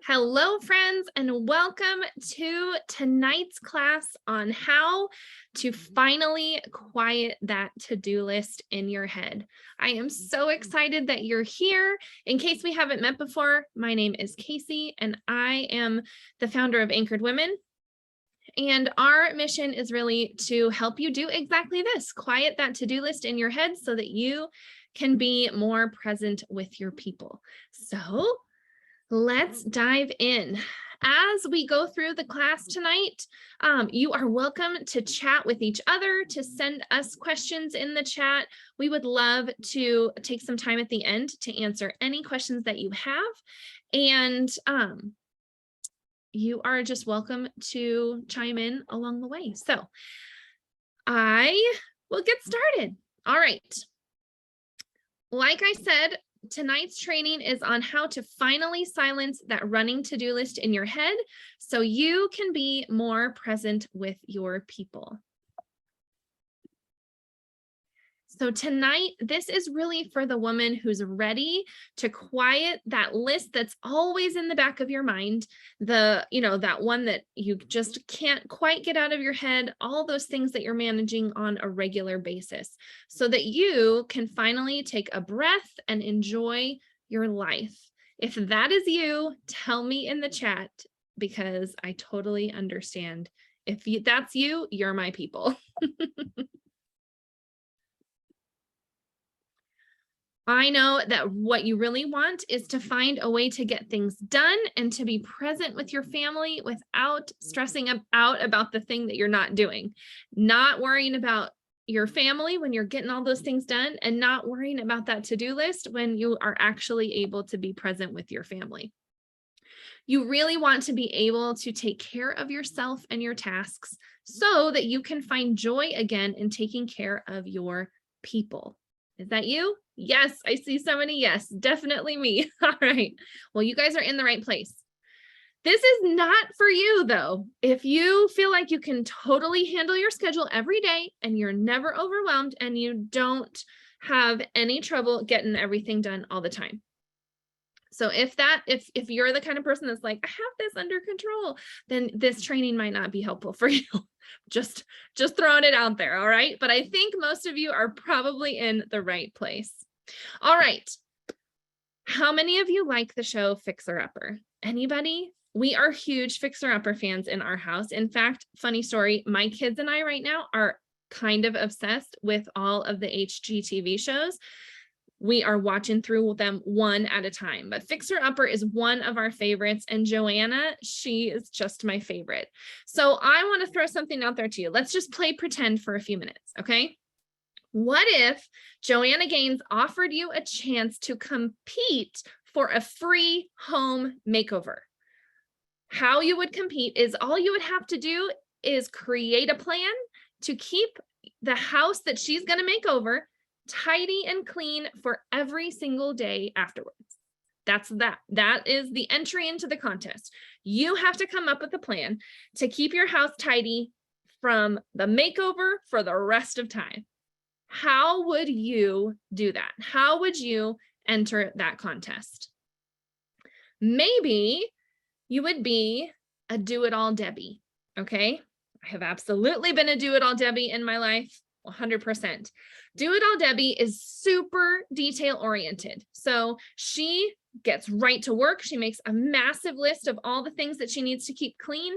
Hello, friends, and welcome to tonight's class on how to finally quiet that to-do list in your head. I am so excited that you're here. In case we haven't met before, my name is Casey, and I am the founder of Anchored Women. And our mission is really to help you do exactly this, quiet that to-do list in your head so that you can be more present with your people. So let's dive in. As we go through the class tonight, you are welcome to chat with each other, to send us questions in the chat. We would love to take some time at the end to answer any questions that you have. And you are just welcome to chime in along the way. So I will get started. All right. Like I said, tonight's training is on how to finally silence that running to-do list in your head so you can be more present with your people. So tonight, this is really for the woman who's ready to quiet that list that's always in the back of your mind, that one that you just can't quite get out of your head, all those things that you're managing on a regular basis, so that you can finally take a breath and enjoy your life. If that is you, tell me in the chat, because I totally understand. If that's you, you're my people. I know that what you really want is to find a way to get things done and to be present with your family without stressing out about the thing that you're not doing, not worrying about your family when you're getting all those things done, and not worrying about that to-do list when you are actually able to be present with your family. You really want to be able to take care of yourself and your tasks so that you can find joy again in taking care of your people. Is that you? Yes, I see so many yes, definitely me. All right. Well, you guys are in the right place. This is not for you though. If you feel like you can totally handle your schedule every day and you're never overwhelmed and you don't have any trouble getting everything done all the time. So if you're the kind of person that's like, I have this under control, then this training might not be helpful for you. Just throwing it out there. All right. But I think most of you are probably in the right place. All right. How many of you like the show Fixer Upper? Anybody? We are huge Fixer Upper fans in our house. In fact, funny story, my kids and I right now are kind of obsessed with all of the HGTV shows. We are watching through them one at a time, but Fixer Upper is one of our favorites, and Joanna, she is just my favorite. So I want to throw something out there to you. Let's just play pretend for a few minutes, okay? What if Joanna Gaines offered you a chance to compete for a free home makeover? How you would compete is all you would have to do is create a plan to keep the house that she's going to make over tidy and clean for every single day afterwards. That is the entry into the contest. You have to come up with a plan to keep your house tidy from the makeover for the rest of time. How would you do that? How would you enter that contest? Maybe you would be a do-it-all Debbie, okay? I have absolutely been a do-it-all Debbie in my life. 100%. Do-it-all Debbie is super detail oriented. So she gets right to work. She makes a massive list of all the things that she needs to keep clean.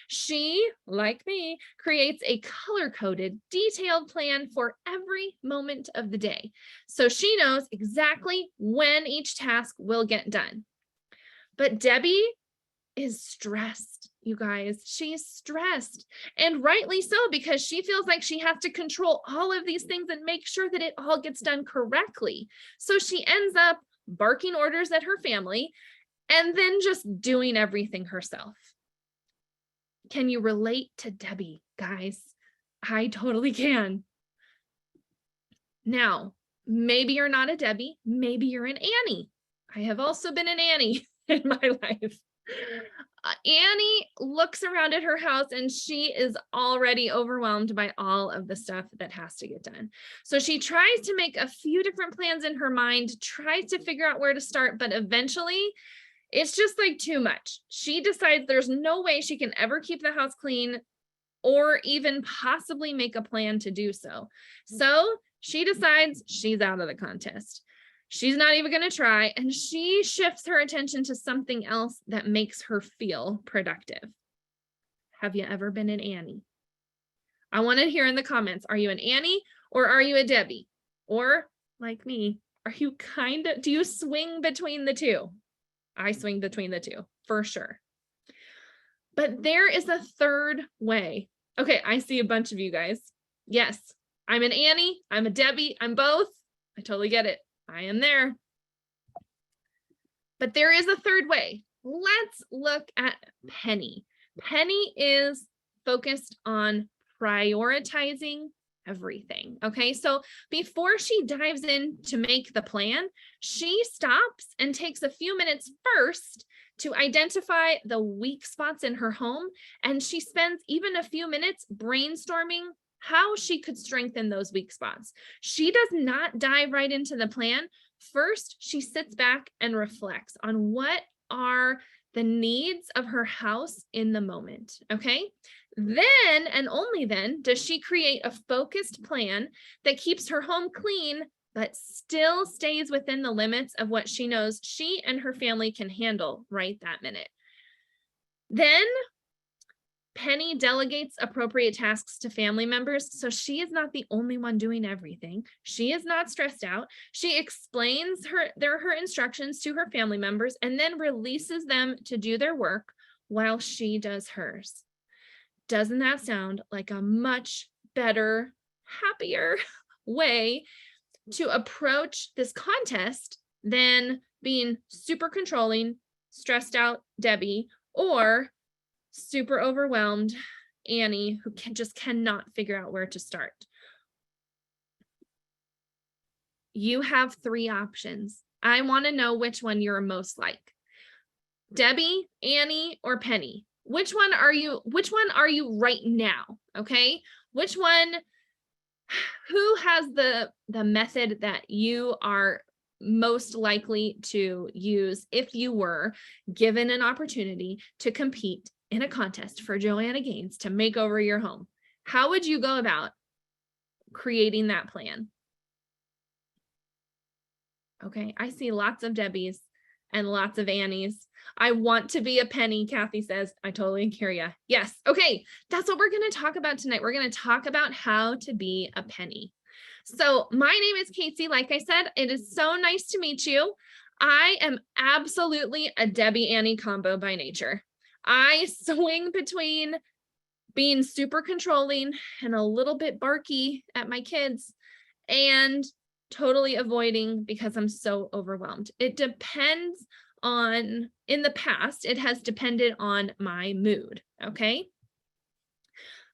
She, like me, creates a color-coded, detailed plan for every moment of the day. So she knows exactly when each task will get done. But Debbie is stressed, you guys. She's stressed, and rightly so, because she feels like she has to control all of these things and make sure that it all gets done correctly. So she ends up barking orders at her family and then just doing everything herself. Can you relate to Debbie, guys? I totally can. Now, maybe you're not a Debbie, maybe you're an Annie. I have also been an Annie in my life. Annie looks around at her house and she is already overwhelmed by all of the stuff that has to get done. So she tries to make a few different plans in her mind, tries to figure out where to start, but eventually It's just like too much. She decides there's no way she can ever keep the house clean or even possibly make a plan to do so. So she decides she's out of the contest. She's not even going to try, and she shifts her attention to something else that makes her feel productive. Have you ever been an Annie? I want to hear in the comments, are you an Annie or are you a Debbie? Or like me, are you do you swing between the two? I swing between the two for sure. But there is a third way. Okay, I see a bunch of you guys. Yes, I'm an Annie, I'm a Debbie, I'm both. I totally get it. I am there. But there is a third way. Let's look at Penny. Penny is focused on prioritizing everything. Okay, so before she dives in to make the plan, she stops and takes a few minutes first to identify the weak spots in her home. And she spends even a few minutes brainstorming how she could strengthen those weak spots. She does not dive right into the plan. First, she sits back and reflects on what are the needs of her house in the moment. Okay. Then and only then does she create a focused plan that keeps her home clean, but still stays within the limits of what she knows she and her family can handle right that minute. Then Penny delegates appropriate tasks to family members, so she is not the only one doing everything. She is not stressed out. She explains her instructions to her family members and then releases them to do their work while she does hers. Doesn't that sound like a much better, happier way to approach this contest than being super controlling, stressed out Debbie, or super overwhelmed Annie who just cannot figure out where to start? You have three options. I want to know which one you're most like. Debbie, Annie, or Penny. Which one are you right now? Okay? Which one, who has the method that you are most likely to use if you were given an opportunity to compete in a contest for Joanna Gaines to make over your home? How would you go about creating that plan? Okay, I see lots of Debbies and lots of Annies. I want to be a Penny, Kathy says. I totally hear you. Yes. Okay, that's what we're going to talk about tonight. We're going to talk about how to be a Penny. So my name is Casey. Like I said, it is so nice to meet you. I am absolutely a Debbie Annie combo by nature. I swing between being super controlling and a little bit barky at my kids and totally avoiding because I'm so overwhelmed. It depends on, in the past, it has depended on my mood. Okay.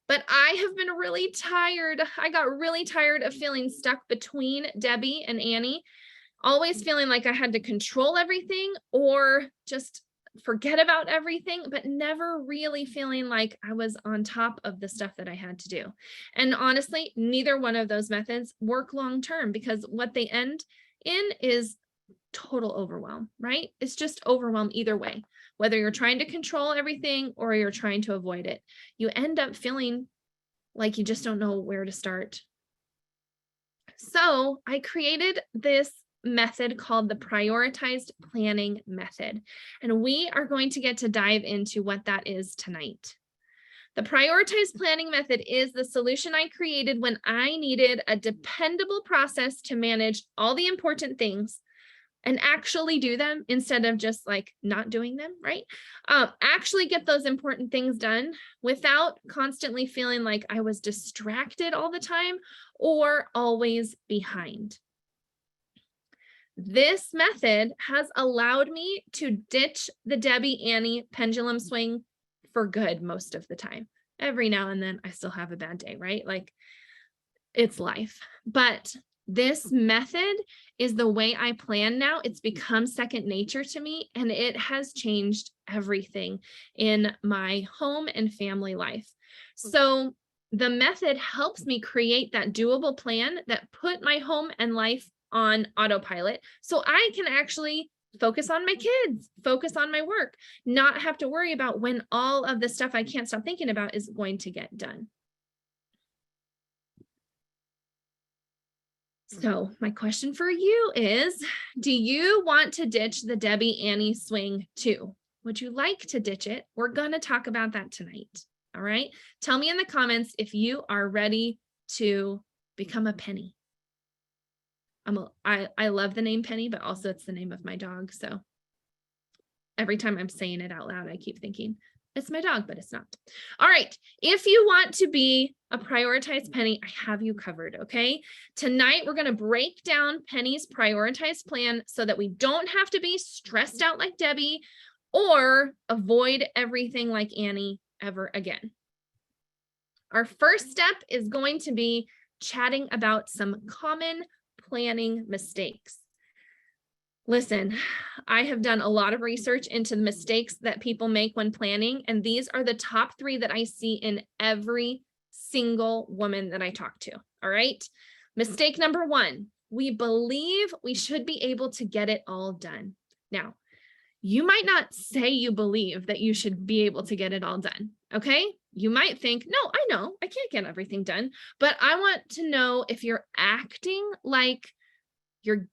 But I have been really tired. I got really tired of feeling stuck between Debbie and Annie, always feeling like I had to control everything or just forget about everything, but never really feeling like I was on top of the stuff that I had to do. And honestly, neither one of those methods work long-term because what they end in is total overwhelm, right? It's just overwhelm either way. Whether you're trying to control everything or you're trying to avoid it, you end up feeling like you just don't know where to start. So I created this method called the prioritized planning method. And we are going to get to dive into what that is tonight. The prioritized planning method is the solution I created when I needed a dependable process to manage all the important things and actually do them instead of just like not doing them, right? Actually get those important things done without constantly feeling like I was distracted all the time or always behind. This method has allowed me to ditch the Debbie Annie pendulum swing for good most of the time. Every now and then I still have a bad day, right? Like it's life. But this method is the way I plan now. It's become second nature to me, and it has changed everything in my home and family life. So the method helps me create that doable plan that put my home and life on autopilot so I can actually focus on my kids, focus on my work, not have to worry about when all of the stuff I can't stop thinking about is going to get done. So my question for you is, do you want to ditch the Debbie Annie swing too? Would you like to ditch it? We're going to talk about that tonight. All right. Tell me in the comments if you are ready to become a Penny. I love the name Penny, but also it's the name of my dog. So every time I'm saying it out loud, I keep thinking it's my dog, but it's not. All right. If you want to be a prioritized Penny, I have you covered. Okay. Tonight, we're going to break down Penny's prioritized plan so that we don't have to be stressed out like Debbie or avoid everything like Annie ever again. Our first step is going to be chatting about some common planning mistakes. Listen, I have done a lot of research into the mistakes that people make when planning, and these are the top 3 that I see in every single woman that I talk to. All right. Mistake number 1, we believe we should be able to get it all done. Now, you might not say you believe that you should be able to get it all done. Okay. You might think, no, I know I can't get everything done, but I want to know if you're acting like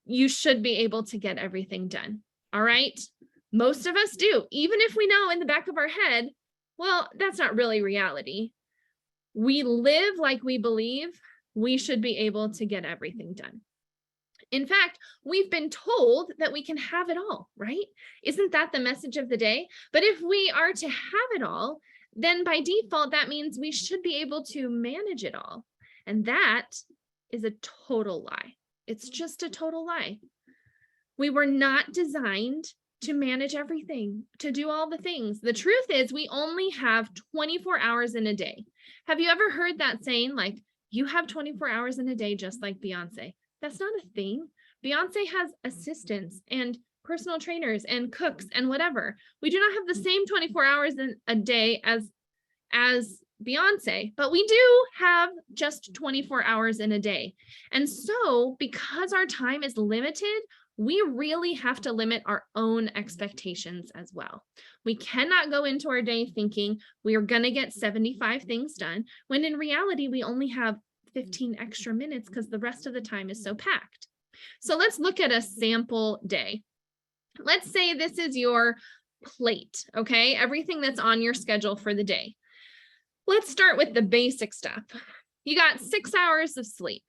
you should be able to get everything done. All right. Most of us do, even if we know in the back of our head, well, that's not really reality. We live like we believe we should be able to get everything done. In fact, we've been told that we can have it all, right? Isn't that the message of the day? But if we are to have it all, then by default, that means we should be able to manage it all. And that is a total lie. It's just a total lie. We were not designed to manage everything, to do all the things. The truth is we only have 24 hours in a day. Have you ever heard that saying, like, you have 24 hours in a day, just like Beyonce? That's not a thing. Beyonce has assistants and personal trainers and cooks and whatever. We do not have the same 24 hours in a day as Beyonce, but we do have just 24 hours in a day. And so because our time is limited, we really have to limit our own expectations as well. We cannot go into our day thinking we are going to get 75 things done, when in reality, we only have 15 extra minutes because the rest of the time is so packed. So let's look at a sample day. Let's say this is your plate, okay? Everything that's on your schedule for the day. Let's start with the basic stuff. You got 6 hours of sleep,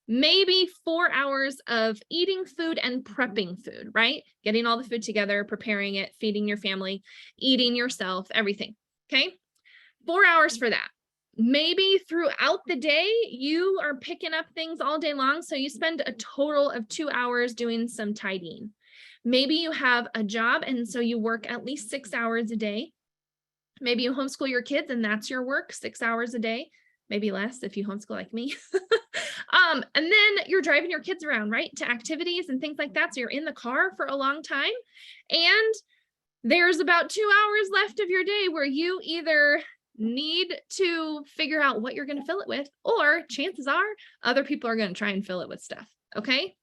maybe 4 hours of eating food and prepping food, right? Getting all the food together, preparing it, feeding your family, eating yourself, everything, okay? 4 hours for that. Maybe throughout the day, you are picking up things all day long, so you spend a total of 2 hours doing some tidying. Maybe you have a job, and so you work at least 6 hours a day. Maybe you homeschool your kids, and that's your work, 6 hours a day, maybe less if you homeschool like me. And then you're driving your kids around, right, to activities and things like that. So you're in the car for a long time, and there's about 2 hours left of your day where you either need to figure out what you're going to fill it with, or chances are other people are going to try and fill it with stuff. Okay.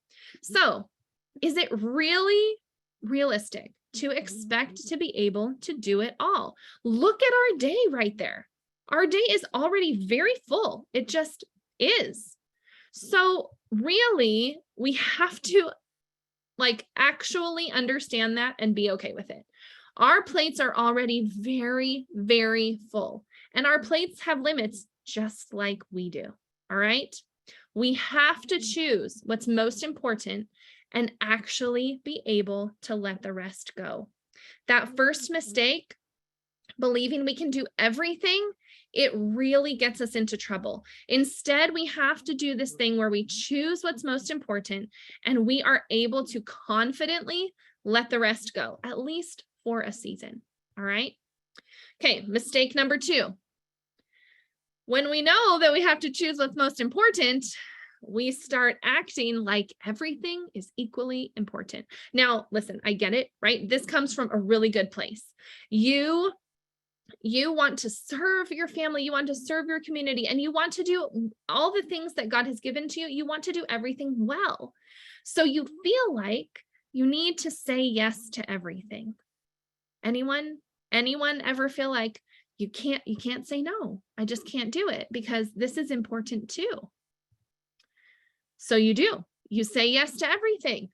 So is it really realistic to expect to be able to do it all? Look at our day right there. Our day is already very full. It just is. So really, we have to actually understand that and be okay with it. Our plates are already very, very full, and our plates have limits just like we do. All right. We have to choose what's most important and actually be able to let the rest go. That first mistake, believing we can do everything, it really gets us into trouble. Instead, we have to do this thing where we choose what's most important and we are able to confidently let the rest go, at least for a season. All right. Okay. Mistake number 2. When we know that we have to choose what's most important, we start acting like everything is equally important. Now, listen, I get it, right? This comes from a really good place. You want to serve your family, you want to serve your community, and you want to do all the things that God has given to you. You want to do everything well. So you feel like You need to say yes to everything. Anyone ever feel like you can't say no? I just can't do it because this is important too. So you do. You say yes to everything.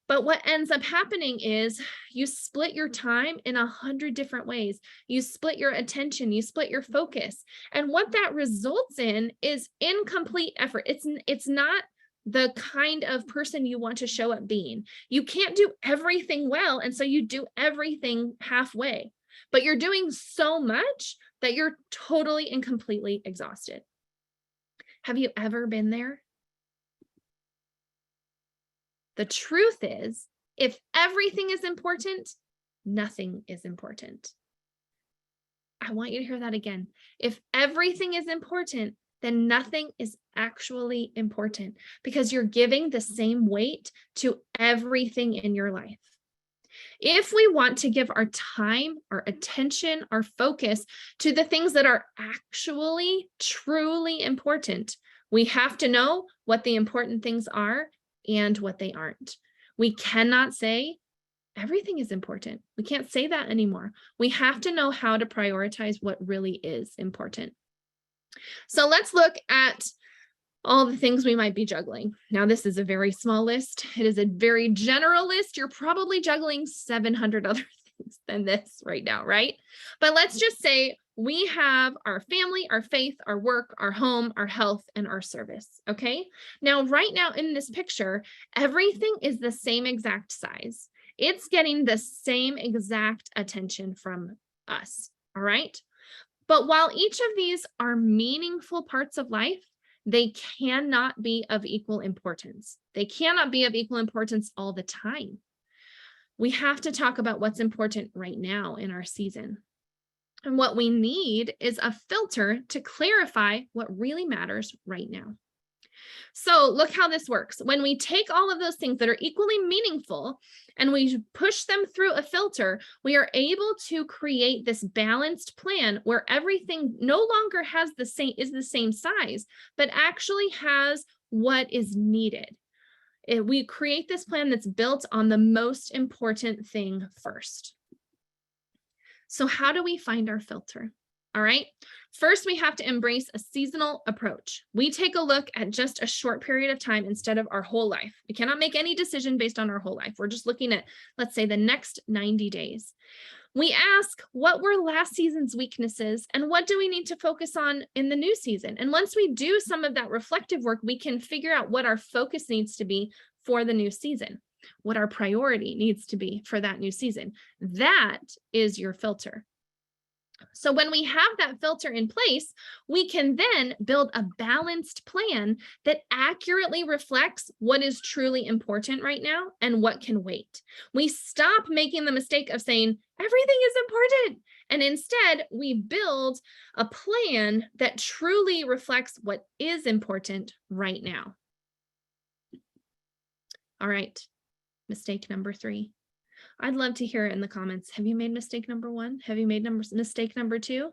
But what ends up happening is you split your time in 100 different ways. You split your attention, you split your focus. And what that results in is incomplete effort. It's not the kind of person you want to show up being. You can't do everything well, and so you do everything halfway. But you're doing so much that you're totally and completely exhausted. Have you ever been there? The truth is, if everything is important, nothing is important. I want you to hear that again. If everything is important, then nothing is actually important because you're giving the same weight to everything in your life. If we want to give our time, our attention, our focus to the things that are actually truly important, we have to know what the important things are and what they aren't. We cannot say everything is important. We can't say that anymore. We have to know how to prioritize what really is important. So let's look at all the things we might be juggling. Now, this is a very small list. It is a very general list. You're probably juggling 700 other things than this right now, right? But let's just say we have our family, our faith, our work, our home, our health, and our service, okay? Now, right now in this picture, everything is the same exact size. It's getting the same exact attention from us, all right? But while each of these are meaningful parts of life, they cannot be of equal importance. They cannot be of equal importance all the time. We have to talk about what's important right now in our season. And what we need is a filter to clarify what really matters right now. So look how this works. When we take all of those things that are equally meaningful and we push them through a filter, we are able to create this balanced plan where everything no longer is the same size, but actually has what is needed. We create this plan that's built on the most important thing first. So how do we find our filter? All right. First, we have to embrace a seasonal approach. We take a look at just a short period of time instead of our whole life. We cannot make any decision based on our whole life. We're just looking at, let's say, the next 90 days. We ask, what were last season's weaknesses and what do we need to focus on in the new season? And once we do some of that reflective work, we can figure out what our focus needs to be for the new season, what our priority needs to be for that new season. That is your filter. So when we have that filter in place, we can then build a balanced plan that accurately reflects what is truly important right now and what can wait. We stop making the mistake of saying everything is important, and instead we build a plan that truly reflects what is important right now. All right, mistake number 3. I'd love to hear it in the comments. Have you made mistake number 1? Have you made mistake number 2?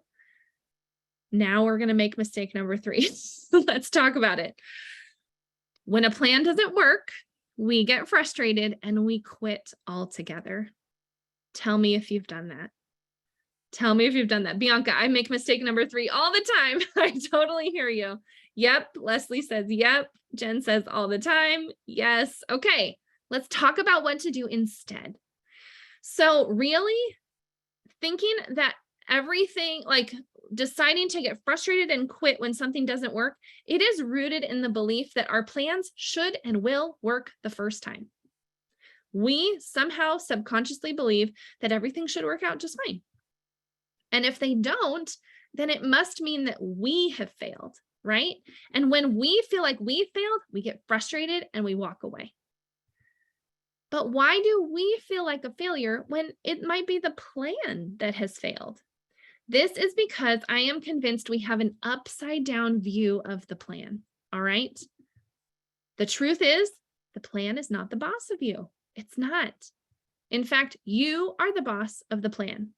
Now we're going to make mistake number 3. Let's talk about it. When a plan doesn't work, we get frustrated and we quit altogether. Tell me if you've done that. Tell me if you've done that. Bianca, I make mistake number 3 all the time. I totally hear you. Yep. Leslie says, yep. Jen says all the time. Yes. Okay. Let's talk about what to do instead. So really thinking that everything, like deciding to get frustrated and quit when something doesn't work, it is rooted in the belief that our plans should and will work the first time. We somehow subconsciously believe that everything should work out just fine. And if they don't, then it must mean that we have failed, right? And when we feel like we failed, we get frustrated and we walk away. But why do we feel like a failure when it might be the plan that has failed? This is because I am convinced we have an upside down view of the plan. All right. The truth is, the plan is not the boss of you. It's not. In fact, you are the boss of the plan.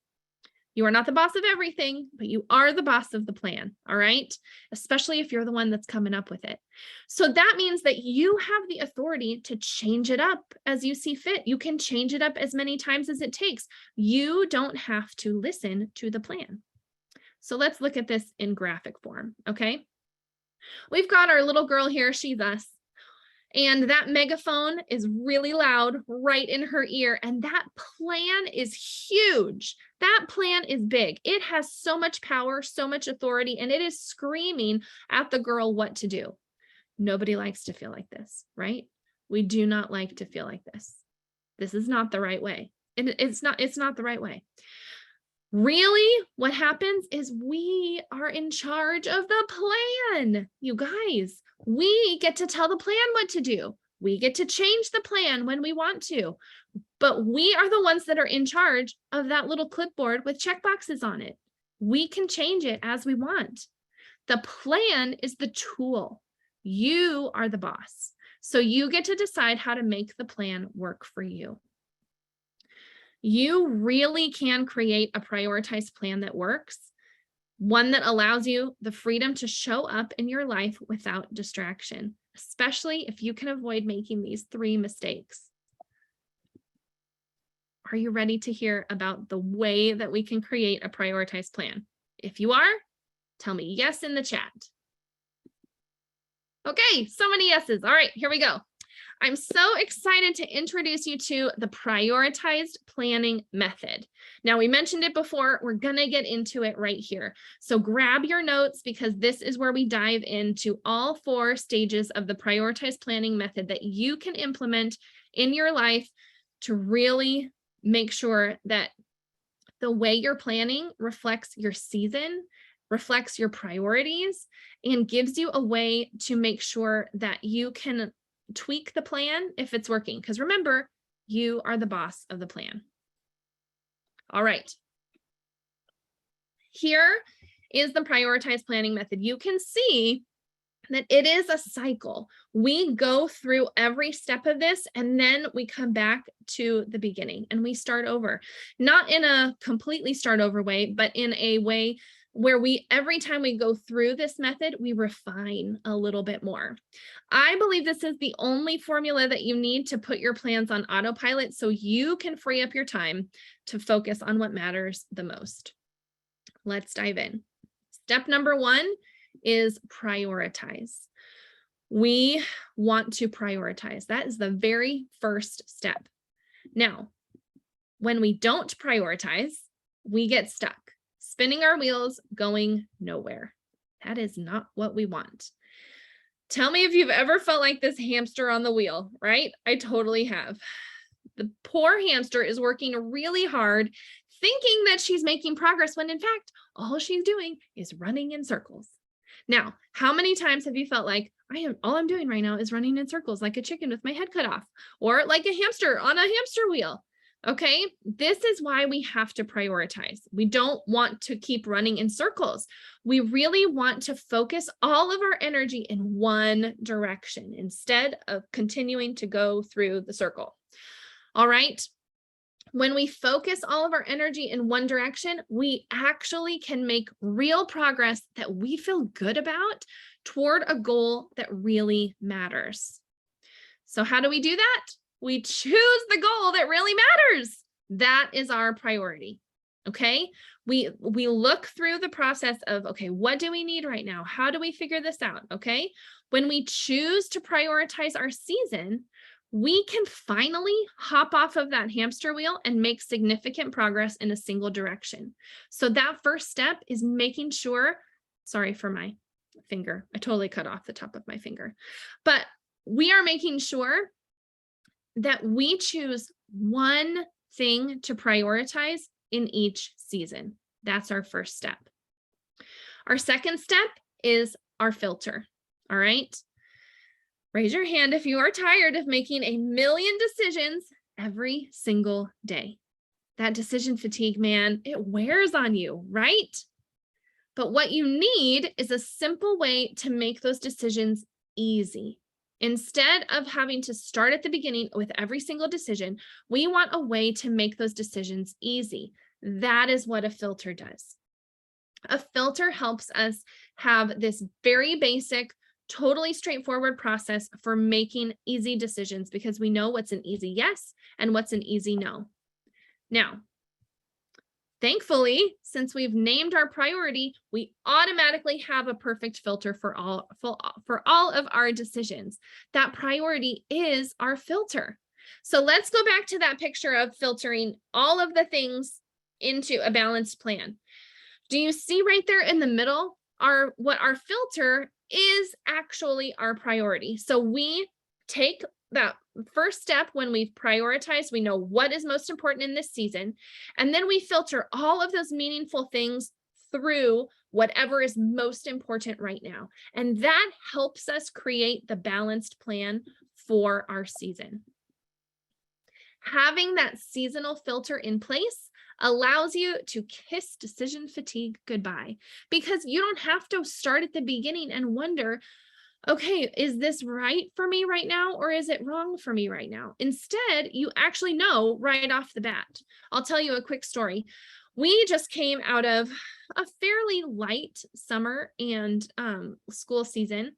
You are not the boss of everything, but you are the boss of the plan. All right. Especially if you're the one that's coming up with it. So that means that you have the authority to change it up as you see fit. You can change it up as many times as it takes. You don't have to listen to the plan. So let's look at this in graphic form. Okay. We've got our little girl here. She's us. And that megaphone is really loud right in her ear. And that plan is huge. That plan is big. It has so much power, so much authority, and it is screaming at the girl what to do. Nobody likes to feel like this, right? We do not like to feel like this. This is not the right way. It's not the right way. Really, what happens is we are in charge of the plan. You guys, we get to tell the plan what to do. We get to change the plan when we want to, but we are the ones that are in charge of that little clipboard with check boxes on it. We can change it as we want. The plan is the tool. You are the boss. So you get to decide how to make the plan work for you. You really can create a prioritized plan that works, one that allows you the freedom to show up in your life without distraction, especially if you can avoid making these 3 mistakes. Are you ready to hear about the way that we can create a prioritized plan? If you are, tell me yes in the chat. Okay, so many yeses. All right, here we go. I'm so excited to introduce you to the prioritized planning method. Now, we mentioned it before. We're going to get into it right here. So grab your notes because this is where we dive into all 4 stages of the prioritized planning method that you can implement in your life to really make sure that the way you're planning reflects your season, reflects your priorities, and gives you a way to make sure that you can tweak the plan if it's working. Because remember, you are the boss of the plan. All right. Here is the prioritized planning method. You can see that it is a cycle. We go through every step of this and then we come back to the beginning and we start over. Not in a completely start over way, but in a way where every time we go through this method, we refine a little bit more. I believe this is the only formula that you need to put your plans on autopilot so you can free up your time to focus on what matters the most. Let's dive in. Step number 1 is prioritize. We want to prioritize. That is the very first step. Now, when we don't prioritize, we get stuck, spinning our wheels, going nowhere. That is not what we want. Tell me if you've ever felt like this hamster on the wheel, right? I totally have. The poor hamster is working really hard, thinking that she's making progress when in fact, all she's doing is running in circles. Now, how many times have you felt like all I'm doing right now is running in circles like a chicken with my head cut off, or like a hamster on a hamster wheel? Okay, this is why we have to prioritize. We don't want to keep running in circles. We really want to focus all of our energy in one direction instead of continuing to go through the circle. All right. When we focus all of our energy in one direction, we actually can make real progress that we feel good about toward a goal that really matters. So how do we do that? We choose the goal that really matters. That is our priority. Okay. We look through the process of, okay, what do we need right now? How do we figure this out? Okay. When we choose to prioritize our season, we can finally hop off of that hamster wheel and make significant progress in a single direction. So that first step is making sure, sorry for my finger, I totally cut off the top of my finger, but we are making sure that we choose one thing to prioritize in each season. That's our first step. Our second step is our filter. All right. Raise your hand if you are tired of making a million decisions every single day. That decision fatigue, man, it wears on you, right? But what you need is a simple way to make those decisions easy. Instead of having to start at the beginning with every single decision, we want a way to make those decisions easy. That is what a filter does. A filter helps us have this very basic, totally straightforward process for making easy decisions because we know what's an easy yes and what's an easy no. Now, thankfully, since we've named our priority, we automatically have a perfect filter for all of our decisions. That priority is our filter. So let's go back to that picture of filtering all of the things into a balanced plan. Do you see right there in the middle what our filter is actually our priority? So we take that first step when we've prioritized, we know what is most important in this season, and then we filter all of those meaningful things through whatever is most important right now. And that helps us create the balanced plan for our season. Having that seasonal filter in place allows you to kiss decision fatigue goodbye, because you don't have to start at the beginning and wonder, okay, is this right for me right now, or is it wrong for me right now? Instead, you actually know right off the bat. I'll tell you a quick story. We just came out of a fairly light summer and school season,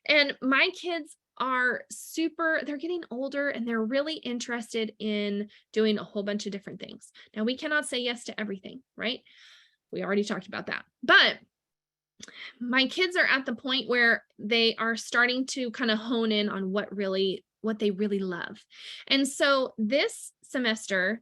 and my kids they're getting older and they're really interested in doing a whole bunch of different things. Now, we cannot say yes to everything, right? We already talked about that. But my kids are at the point where they are starting to kind of hone in on what they really love. And so this semester,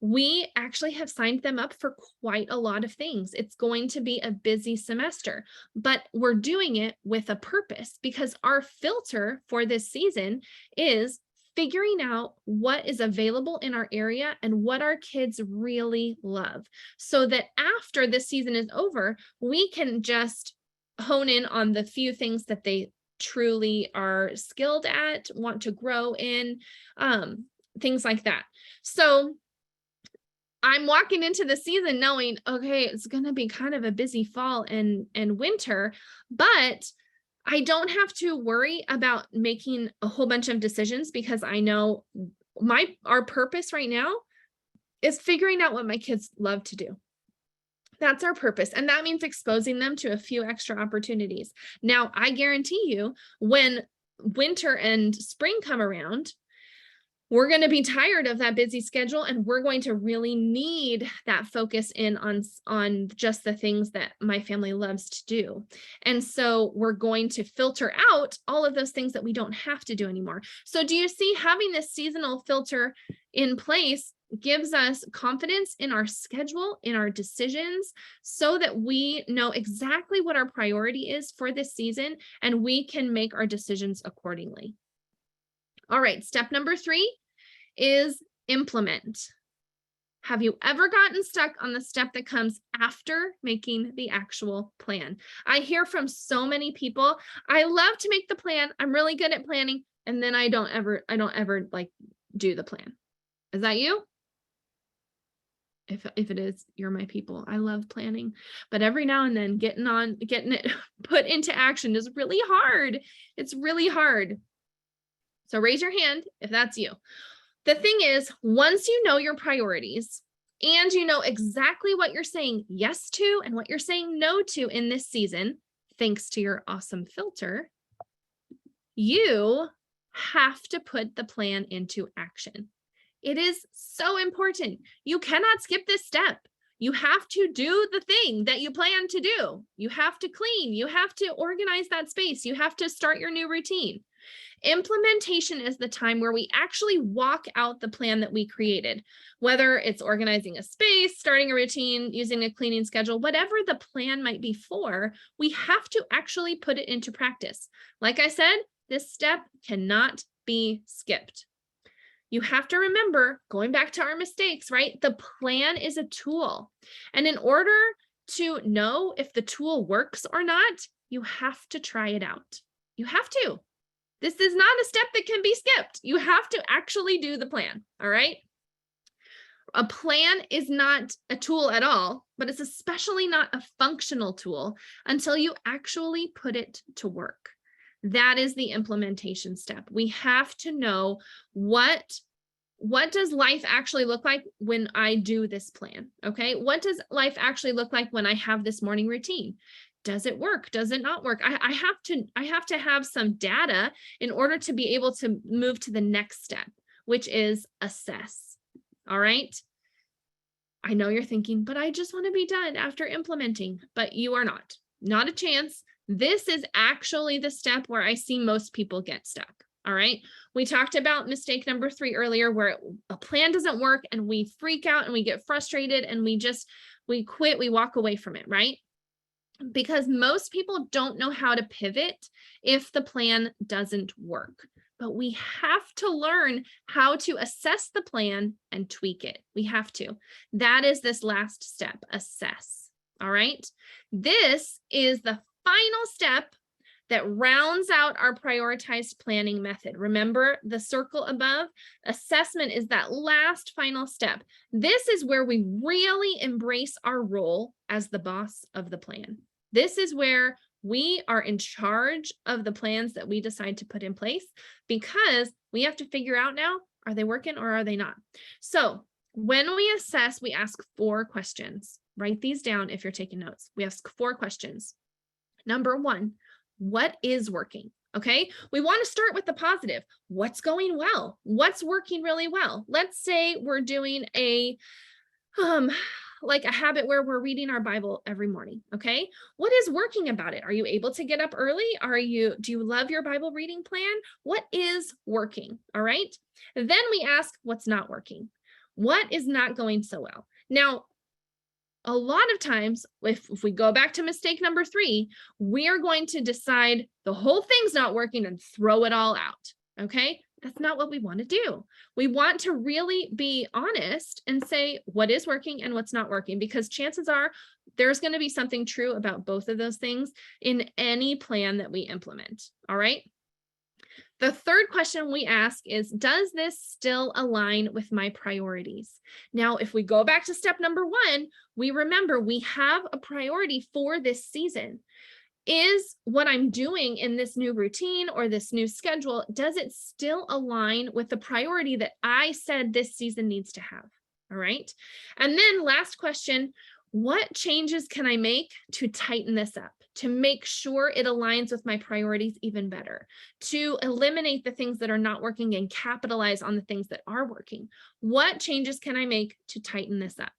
we actually have signed them up for quite a lot of things. It's going to be a busy semester, but we're doing it with a purpose, because our filter for this season is figuring out what is available in our area and what our kids really love, so that after this season is over, we can just hone in on the few things that they truly are skilled at, want to grow in, things like that. So I'm walking into the season knowing, okay, it's going to be kind of a busy fall and winter, but I don't have to worry about making a whole bunch of decisions, because I know our purpose right now is figuring out what my kids love to do. That's our purpose. And that means exposing them to a few extra opportunities. Now, I guarantee you, when winter and spring come around, we're going to be tired of that busy schedule, and we're going to really need that focus in on just the things that my family loves to do. And so we're going to filter out all of those things that we don't have to do anymore. So do you see, having this seasonal filter in place gives us confidence in our schedule, in our decisions, so that we know exactly what our priority is for this season, and we can make our decisions accordingly. All right, step number 3 is implement. Have you ever gotten stuck on the step that comes after making the actual plan? I hear from so many people, I love to make the plan, I'm really good at planning, and then I don't ever like do the plan. Is that you? If it is, you're my people. I love planning, but every now and then getting it put into action is really hard. It's really hard. So raise your hand if that's you. The thing is, once you know your priorities and you know exactly what you're saying yes to and what you're saying no to in this season, thanks to your awesome filter, you have to put the plan into action. It is so important. You cannot skip this step. You have to do the thing that you plan to do. You have to clean. You have to organize that space. You have to start your new routine. Implementation is the time where we actually walk out the plan that we created, whether it's organizing a space, starting a routine, using a cleaning schedule, whatever the plan might be for, we have to actually put it into practice. Like I said, this step cannot be skipped. You have to remember, going back to our mistakes, right? The plan is a tool. And in order to know if the tool works or not, you have to try it out. You have to. This is not a step that can be skipped. You have to actually do the plan, all right? A plan is not a tool at all, but it's especially not a functional tool until you actually put it to work. That is the implementation step. We have to know what what does life actually look like when I do this plan? Okay. What does life actually look like when I have this morning routine? Does it work? Does it not work? I have to have some data in order to be able to move to the next step, which is assess. All right. I know you're thinking, but I just want to be done after implementing, but you are not a chance. This is actually the step where I see most people get stuck. All right. We talked about mistake number 3 earlier, where a plan doesn't work and we freak out and we get frustrated and we quit, we walk away from it, right? Because most people don't know how to pivot if the plan doesn't work. But we have to learn how to assess the plan and tweak it. We have to. That is this last step, assess. All right. This is the final step that rounds out our prioritized planning method. Remember the circle above? Assessment is that last final step. This is where we really embrace our role as the boss of the plan. This is where we are in charge of the plans that we decide to put in place, because we have to figure out now, are they working or are they not? So when we assess, we ask 4 questions. Write these down if you're taking notes. We ask 4 questions. Number 1, what is working? Okay, we want to start with the positive. What's going well? What's working really well? Let's say we're doing a habit where we're reading our Bible every morning. Okay. What is working about it? Are you able to get up early? Do you love your Bible reading plan? What is working? All right. Then we ask what's not working. What is not going so well? Now, a lot of times, if we go back to mistake number 3, we are going to decide the whole thing's not working and throw it all out. Okay. That's not what we want to do. We want to really be honest and say what is working and what's not working, because chances are there's going to be something true about both of those things in any plan that we implement. All right. The third question we ask is, does this still align with my priorities? Now, if we go back to step number 1, we remember we have a priority for this season. Is what I'm doing in this new routine or this new schedule, does it still align with the priority that I said this season needs to have? All right. And then last question, what changes can I make to tighten this up, to make sure it aligns with my priorities even better, to eliminate the things that are not working and capitalize on the things that are working? What changes can I make to tighten this up?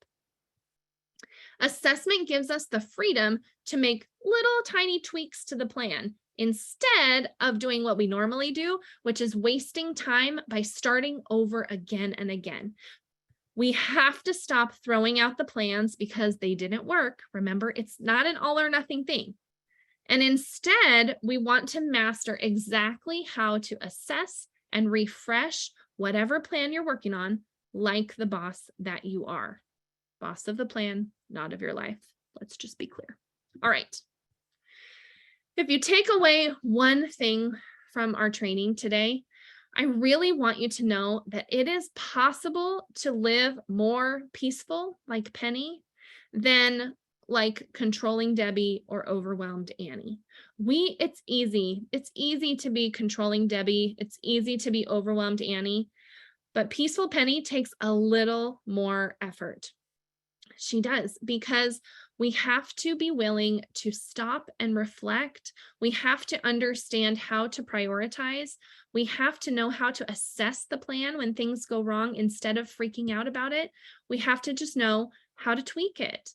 Assessment gives us the freedom to make little tiny tweaks to the plan instead of doing what we normally do, which is wasting time by starting over again and again. We have to stop throwing out the plans because they didn't work. Remember, it's not an all or nothing thing. And instead, we want to master exactly how to assess and refresh whatever plan you're working on, like the boss that you are. Boss of the plan, not of your life. Let's just be clear. All right. If you take away one thing from our training today, I really want you to know that it is possible to live more peaceful like Penny than like controlling Debbie or overwhelmed Annie. It's easy. It's easy to be controlling Debbie. It's easy to be overwhelmed Annie, but peaceful Penny takes a little more effort. She does, because we have to be willing to stop and reflect. We have to understand how to prioritize. We have to know how to assess the plan when things go wrong instead of freaking out about it. We have to just know how to tweak it.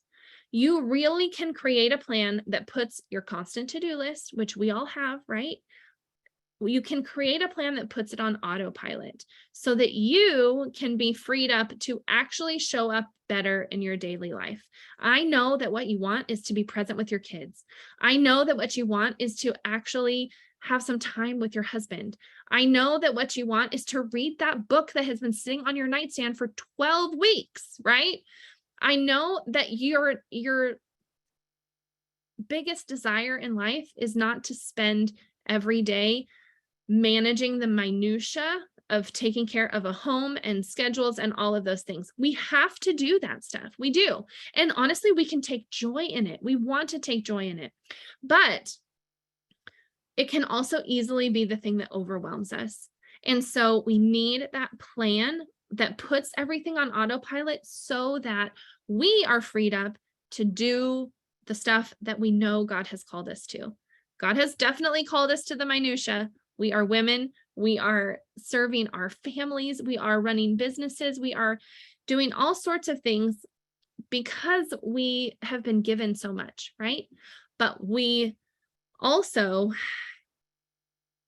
You really can create a plan that puts your constant to-do list, which we all have, right? You can create a plan that puts it on autopilot so that you can be freed up to actually show up better in your daily life. I know that what you want is to be present with your kids. I know that what you want is to actually have some time with your husband. I know that what you want is to read that book that has been sitting on your nightstand for 12 weeks, right? I know that your biggest desire in life is not to spend every day managing the minutia of taking care of a home and schedules and all of those things. We have to do that stuff. We do. And honestly, we can take joy in it. We want to take joy in it. But it can also easily be the thing that overwhelms us. And so we need that plan that puts everything on autopilot so that we are freed up to do the stuff that we know God has called us to. God has definitely called us to the minutia. We are women. We are serving our families. We are running businesses. We are doing all sorts of things because we have been given so much, right? But we also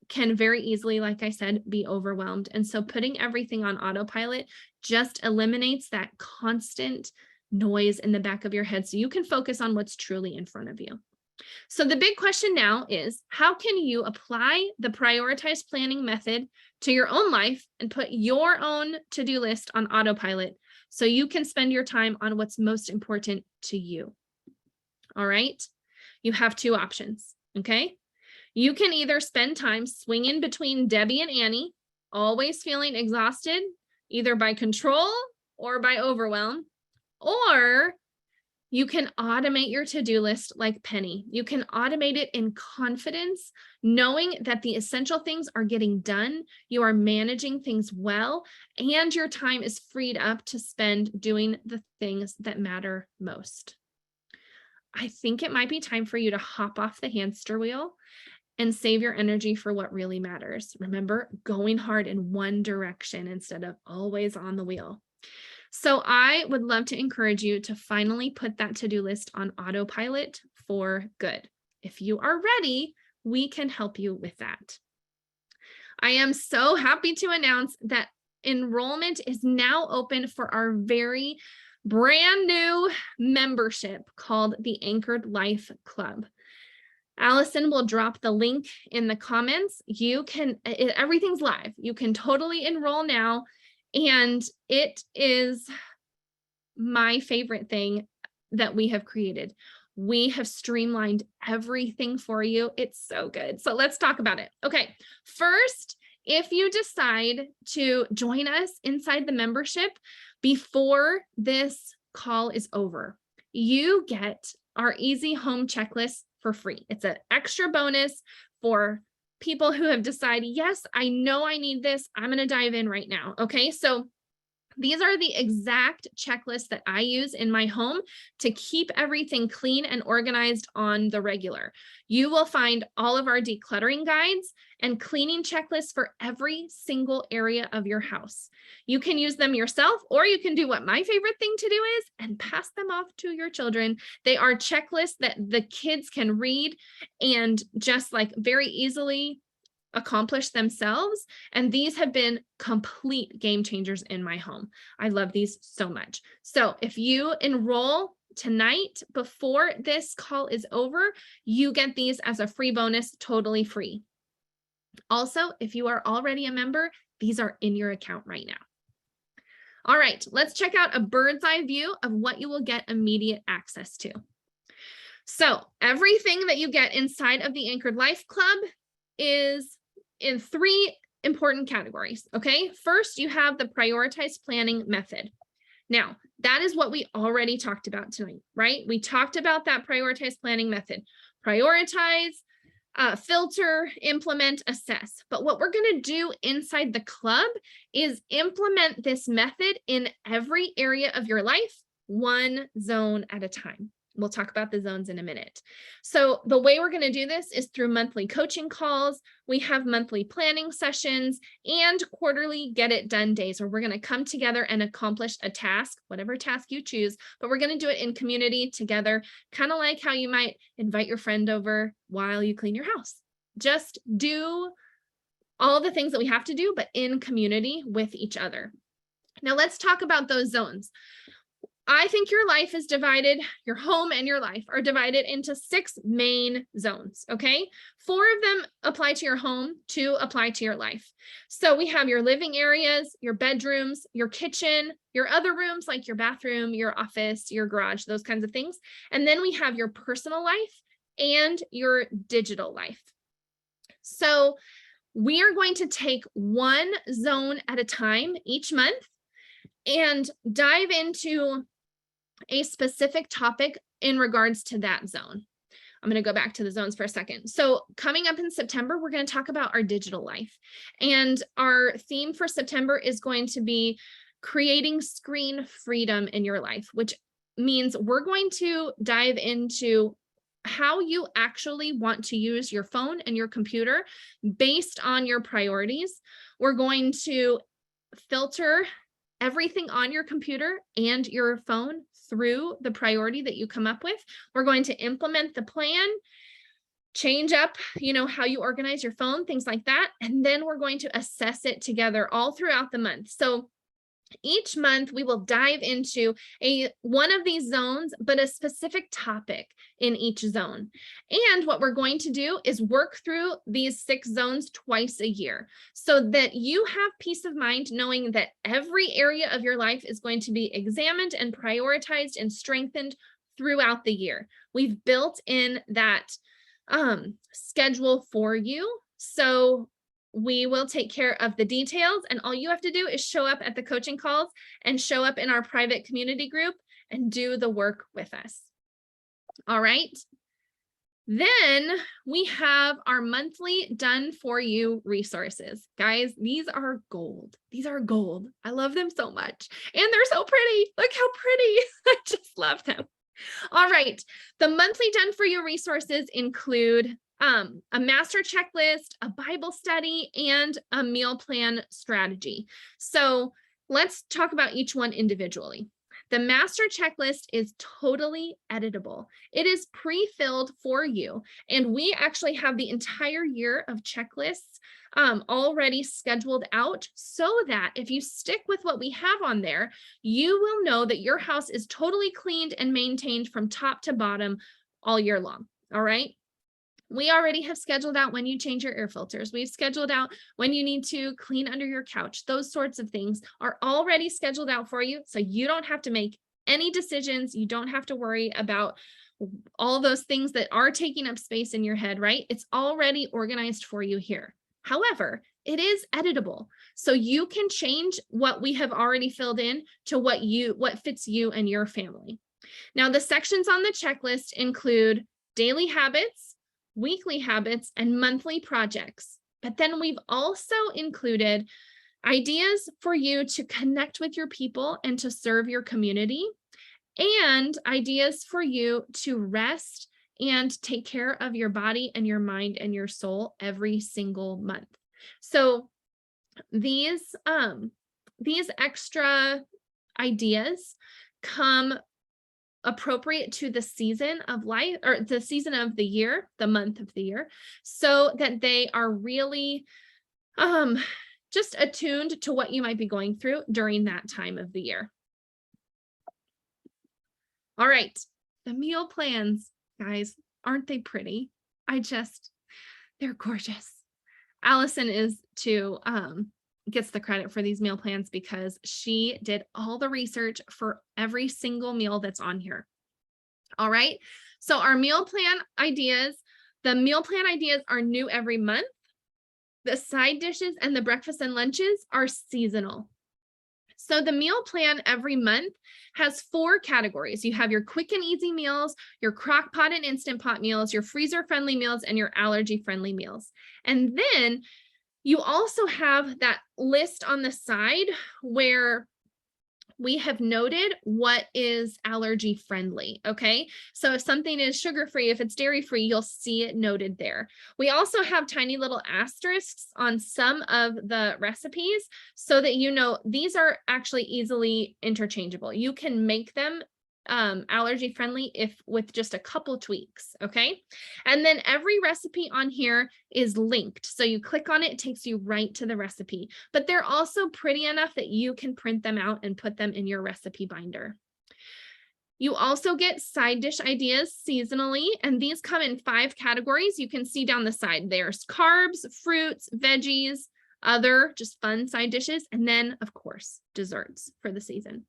can very easily, like I said, be overwhelmed. And so putting everything on autopilot just eliminates that constant noise in the back of your head so you can focus on what's truly in front of you. So the big question now is, how can you apply the prioritized planning method to your own life and put your own to-do list on autopilot so you can spend your time on what's most important to you? All right. You have two options. Okay. You can either spend time swinging between Debbie and Annie, always feeling exhausted, either by control or by overwhelm, or you can automate your to-do list like Penny. You can automate it in confidence, knowing that the essential things are getting done, you are managing things well, and your time is freed up to spend doing the things that matter most. I think it might be time for you to hop off the hamster wheel and save your energy for what really matters. Remember, going hard in one direction instead of always on the wheel. So I would love to encourage you to finally put that to-do list on autopilot for good. If you are ready, we can help you with that. I am so happy to announce that enrollment is now open for our very brand new membership called the Anchored Life Club. Allison will drop the link in the comments. Everything's live. You can totally enroll now. And it is my favorite thing that we have created. We have streamlined everything for you. It's so good. So let's talk about it. Okay. First, if you decide to join us inside the membership before this call is over, you get our easy home checklist for free. It's an extra bonus for people who have decided, yes, I know I need this. I'm going to dive in right now. Okay. So these are the exact checklists that I use in my home to keep everything clean and organized on the regular. You will find all of our decluttering guides and cleaning checklists for every single area of your house. You can use them yourself, or you can do what my favorite thing to do is and pass them off to your children. They are checklists that the kids can read and just like very easily accomplish themselves. And these have been complete game changers in my home. I love these so much. So if you enroll tonight before this call is over, you get these as a free bonus, totally free. Also, if you are already a member, these are in your account right now. All right, let's check out a bird's eye view of what you will get immediate access to. So everything that you get inside of the Anchored Life Club is in three important categories. Okay. First, you have the prioritized planning method. Now, that is what we already talked about tonight, right? We talked about that prioritized planning method. Prioritize, filter, implement, assess. But what we're going to do inside the club is implement this method in every area of your life, one zone at a time. We'll talk about the zones in a minute. So the way we're going to do this is through monthly coaching calls. We have monthly planning sessions and quarterly get it done days where we're going to come together and accomplish a task, whatever task you choose, but we're going to do it in community together, kind of like how you might invite your friend over while you clean your house. Just do all the things that we have to do, but in community with each other. Now let's talk about those zones. I think your life is divided, your home and your life are divided into 6 main zones, okay? 4 of them apply to your home, 2 apply to your life. So we have your living areas, your bedrooms, your kitchen, your other rooms like your bathroom, your office, your garage, those kinds of things. And then we have your personal life and your digital life. So we are going to take one zone at a time each month and dive into a specific topic in regards to that zone. I'm going to go back to the zones for a second. So coming up in September, we're going to talk about our digital life. And our theme for September is going to be creating screen freedom in your life, which means we're going to dive into how you actually want to use your phone and your computer based on your priorities. We're going to filter everything on your computer and your phone through the priority that you come up with. We're going to implement the plan, change up, how you organize your phone, things like that. And then we're going to assess it together all throughout the month. So each month we will dive into one of these zones, but a specific topic in each zone. And what we're going to do is work through these 6 zones twice a year so that you have peace of mind knowing that every area of your life is going to be examined and prioritized and strengthened throughout the year. We've built in that schedule for you. So we will take care of the details, and all you have to do is show up at the coaching calls and show up in our private community group and do the work with us. All right. Then we have our monthly done for you resources. Guys, these are gold. These are gold. I love them so much. And they're so pretty. Look how pretty. I just love them. All right. The monthly done for you resources include a master checklist, a Bible study, and a meal plan strategy. So let's talk about each one individually. The master checklist is totally editable. It is pre-filled for you. And we actually have the entire year of checklists already scheduled out so that if you stick with what we have on there, you will know that your house is totally cleaned and maintained from top to bottom all year long. All right. We already have scheduled out when you change your air filters. We've scheduled out when you need to clean under your couch. Those sorts of things are already scheduled out for you. So you don't have to make any decisions. You don't have to worry about all those things that are taking up space in your head, right? It's already organized for you here. However, it is editable. So you can change what we have already filled in to what fits you and your family. Now, the sections on the checklist include daily habits, weekly habits, and monthly projects. But then we've also included ideas for you to connect with your people and to serve your community, and ideas for you to rest and take care of your body and your mind and your soul every single month. So these extra ideas come appropriate to the season of life, or the season of the year, the month of the year, so that they are really just attuned to what you might be going through during that time of the year. All right, the meal plans, guys, aren't they pretty? They're gorgeous. Allison gets the credit for these meal plans because she did all the research for every single meal that's on here. All right. So our meal plan ideas, the meal plan ideas are new every month. The side dishes and the breakfast and lunches are seasonal. So the meal plan every month has 4 categories. You have your quick and easy meals, your crock pot and instant pot meals, your freezer friendly meals, and your allergy friendly meals. And then you also have that list on the side where we have noted what is allergy friendly. Okay. So if something is sugar free, if it's dairy free, you'll see it noted there. We also have tiny little asterisks on some of the recipes so that you know these are actually easily interchangeable. You can make them allergy friendly with just a couple tweaks. Okay. And then every recipe on here is linked. So you click on it, it takes you right to the recipe, but they're also pretty enough that you can print them out and put them in your recipe binder. You also get side dish ideas seasonally, and these come in 5 categories. You can see down the side, there's carbs, fruits, veggies, other just fun side dishes, and then of course, desserts for the season.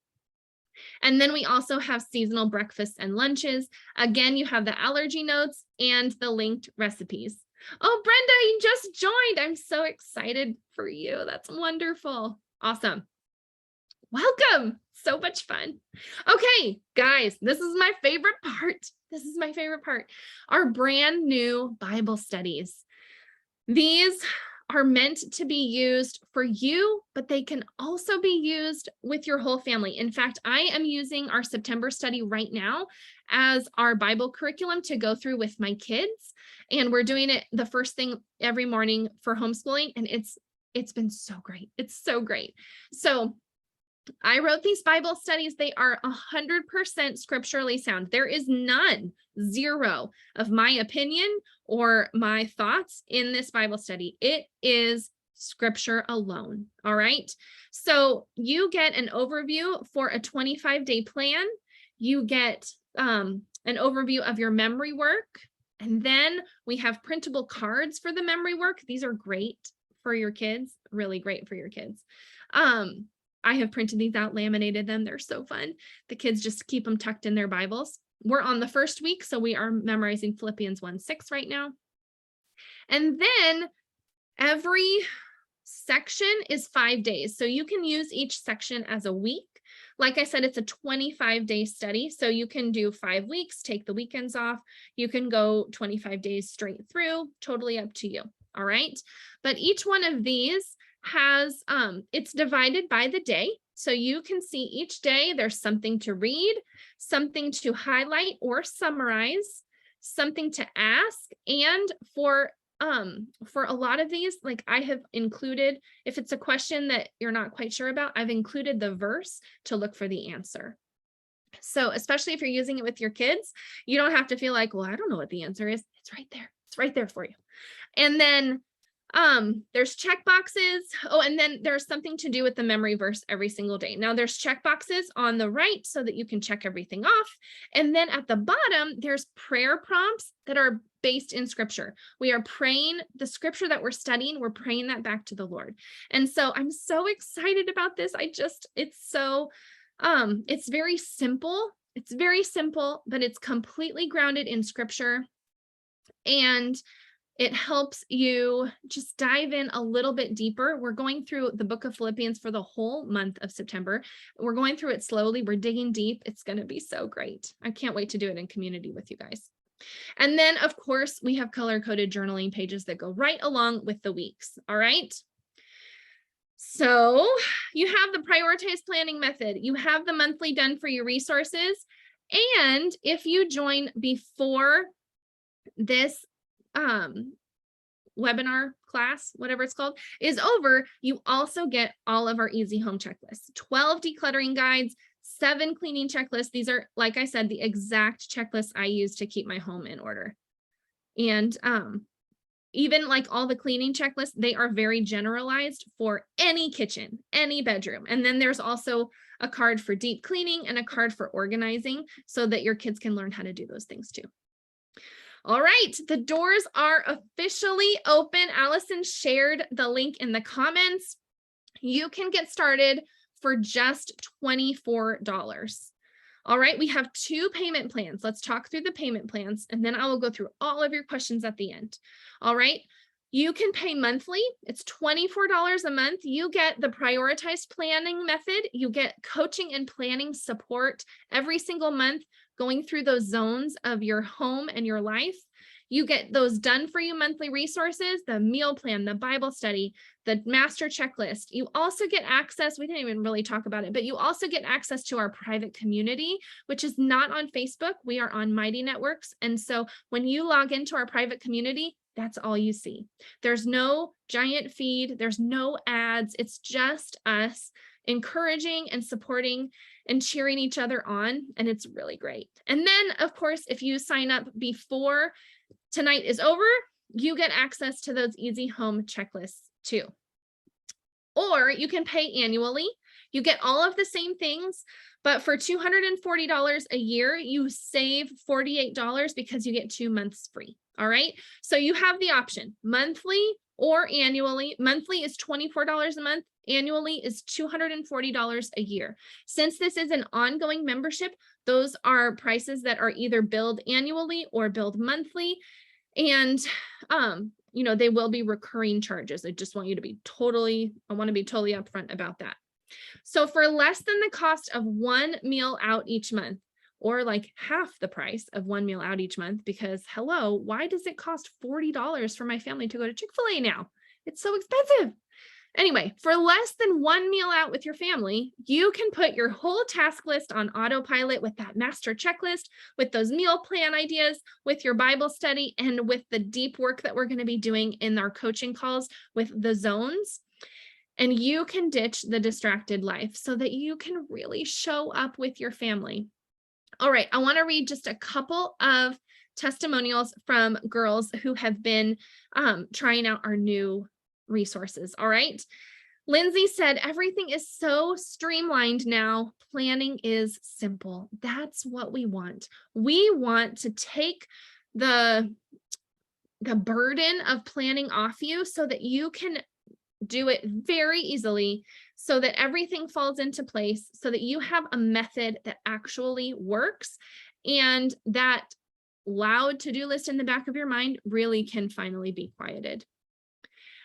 And then we also have seasonal breakfasts and lunches. Again, you have the allergy notes and the linked recipes. Oh, Brenda, you just joined. I'm so excited for you. That's wonderful. Awesome. Welcome. So much fun. Okay, guys, this is my favorite part. This is my favorite part. Our brand new Bible studies. These are meant to be used for you, but they can also be used with your whole family. In fact, I am using our September study right now as our Bible curriculum to go through with my kids. And we're doing it the first thing every morning for homeschooling. And it's been so great. It's so great. So I wrote these Bible studies. They are 100% scripturally sound. There is none, zero of my opinion or my thoughts in this Bible study. It is scripture alone. All right. So you get an overview for a 25-day plan. You get an overview of your memory work. And then we have printable cards for the memory work. These are great for your kids, really great for your kids. I have printed these out, laminated them. They're so fun. The kids just keep them tucked in their Bibles. We're on the first week, so we are memorizing Philippians 1:6 right now. And then every section is 5 days. So you can use each section as a week. Like I said, it's a 25-day study. So you can do 5 weeks, take the weekends off. You can go 25 days straight through, totally up to you. All right. But each one of these has, it's divided by the day. So you can see each day there's something to read, something to highlight or summarize, something to ask. And for a lot of these, like I have included, if it's a question that you're not quite sure about, I've included the verse to look for the answer. So especially if you're using it with your kids, you don't have to feel like, well, I don't know what the answer is. It's right there. It's right there for you. And then there's check boxes. Oh, and then there's something to do with the memory verse every single day. Now there's check boxes on the right so that you can check everything off. And then at the bottom, there's prayer prompts that are based in scripture. We are praying the scripture that we're studying. We're praying that back to the Lord. And so I'm so excited about this. It's very simple. It's very simple, but it's completely grounded in scripture. And it helps you just dive in a little bit deeper. We're going through the book of Philippians for the whole month of September. We're going through it slowly. We're digging deep. It's going to be so great. I can't wait to do it in community with you guys. And then, of course, we have color-coded journaling pages that go right along with the weeks. All right. So you have the prioritized planning method. You have the monthly done for your resources. And if you join before this webinar class, whatever it's called, is over, you also get all of our easy home checklists, 12 decluttering guides, 7 cleaning checklists. These are, like I said, the exact checklists I use to keep my home in order. And even like all the cleaning checklists, they are very generalized for any kitchen, any bedroom. And then there's also a card for deep cleaning and a card for organizing so that your kids can learn how to do those things too. All right, the doors are officially open. Allison shared the link in the comments. You can get started for just $24. All right, we have 2 payment plans. Let's talk through the payment plans, and then I will go through all of your questions at the end. All right, you can pay monthly. It's $24 a month. You get the prioritized planning method. You get coaching and planning support every single month, going through those zones of your home and your life. You get those done for you monthly resources, the meal plan, the Bible study, the master checklist. You also get access, we didn't even really talk about it, but you also get access to our private community, which is not on Facebook. We are on Mighty Networks. And so when you log into our private community, that's all you see. There's no giant feed. There's no ads. It's just us encouraging and supporting and cheering each other on. And it's really great. And then, of course, if you sign up before tonight is over, you get access to those easy home checklists too. Or you can pay annually. You get all of the same things, but for $240 a year, you save $48 because you get 2 months free. All right. So you have the option monthly or annually. Monthly is $24 a month. Annually is $240 a year. Since this is an ongoing membership, those are prices that are either billed annually or billed monthly. And, they will be recurring charges. I just want you to be totally upfront about that. So for less than the cost of 1 meal out each month, or like half the price of 1 meal out each month, because hello, why does it cost $40 for my family to go to Chick-fil-A now? It's so expensive. Anyway, for less than one meal out with your family, you can put your whole task list on autopilot with that master checklist, with those meal plan ideas, with your Bible study, and with the deep work that we're going to be doing in our coaching calls with the zones. And you can ditch the distracted life so that you can really show up with your family. All right, I want to read just a couple of testimonials from girls who have been trying out our new resources. All right. Lindsay said, everything is so streamlined now. Planning is simple. That's what we want. We want to take the burden of planning off you so that you can do it very easily, so that everything falls into place, so that you have a method that actually works, and that loud to-do list in the back of your mind really can finally be quieted.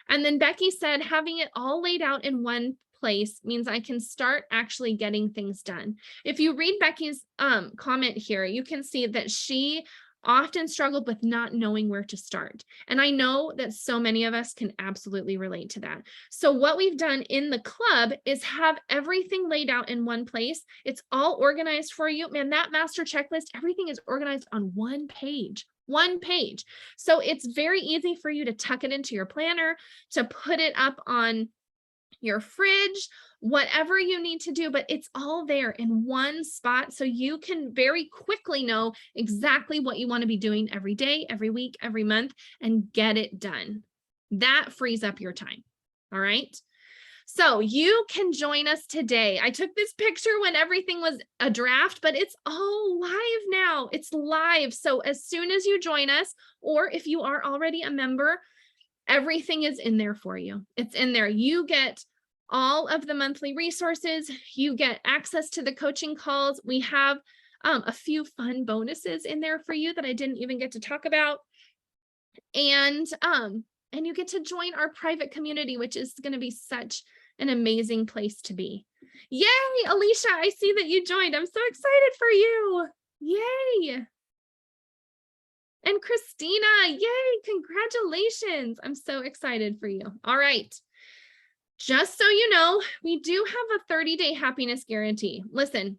And then Becky said, having it all laid out in one place means I can start actually getting things done. If you read Becky's comment here, you can see that she often struggled with not knowing where to start. And I know that so many of us can absolutely relate to that. So what we've done in the club is have everything laid out in one place. It's all organized for you. Man, that master checklist, everything is organized on one page. So it's very easy for you to tuck it into your planner, to put it up on your fridge, whatever you need to do, but it's all there in one spot. So you can very quickly know exactly what you want to be doing every day, every week, every month, and get it done. That frees up your time. All right. So you can join us today. I took this picture when everything was a draft, but it's all live now. It's live. So as soon as you join us, or if you are already a member, everything is in there for you. It's in there. You get all of the monthly resources. You get access to the coaching calls. We have a few fun bonuses in there for you that I didn't even get to talk about. And you get to join our private community, which is going to be such an amazing place to be. Yay, Alicia, I see that you joined. I'm so excited for you. Yay. And Christina, yay, congratulations. I'm so excited for you. All right. Just so you know, we do have a 30-day happiness guarantee. Listen,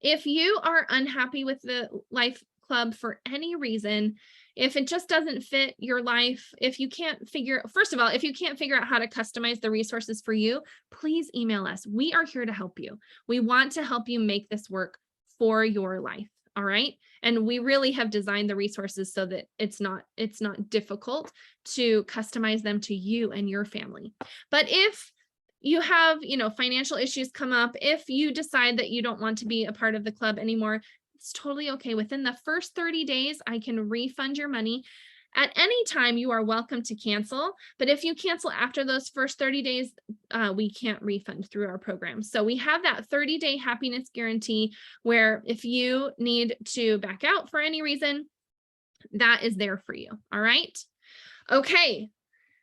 if you are unhappy with the Life Club for any reason, if it just doesn't fit your life, if you can't figure out how to customize the resources for you, please email us. We are here to help you. We want to help you make this work for your life. All right. And we really have designed the resources so that it's not difficult to customize them to you and your family. But if you have, financial issues come up, if you decide that you don't want to be a part of the club anymore, it's totally okay. Within the first 30 days, I can refund your money. At any time, you are welcome to cancel. But if you cancel after those first 30 days, we can't refund through our program. So we have that 30-day happiness guarantee where if you need to back out for any reason, that is there for you. All right. Okay.